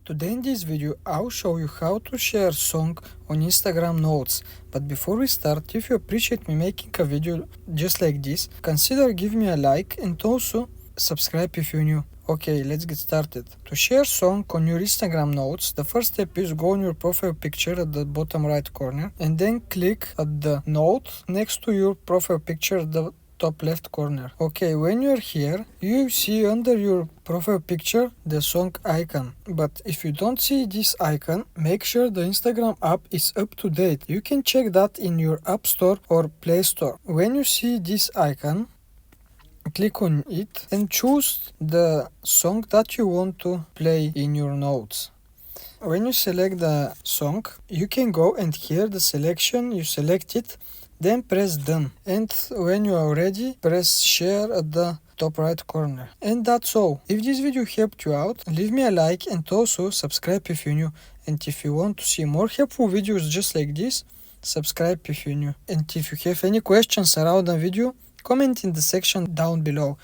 Today in this video I'll show you how to share song on Instagram Notes. But before we start, if you appreciate me making a video just like this, consider giving me a like and also subscribe if you're new. Okay, let's get started. To share song on your Instagram Notes, the first step is go on your profile picture at the bottom right corner and then click at the note next to your profile picture at the top left corner. Okay, when you're here, you see under your profile picture the song icon. But if you don't see this icon, make sure the Instagram app is up to date. You can check that in your App Store or Play Store. When you see this icon, click on it and choose the song that you want to play in your notes. When you select the song, you can go and hear the selection, you select it, then press done. And when you are ready, press share at the top right corner. And that's all. If this video helped you out, leave me a like and also subscribe if you're new. And if you want to see more helpful videos just like this, subscribe if you're new. And if you have any questions around the video, comment in the section down below.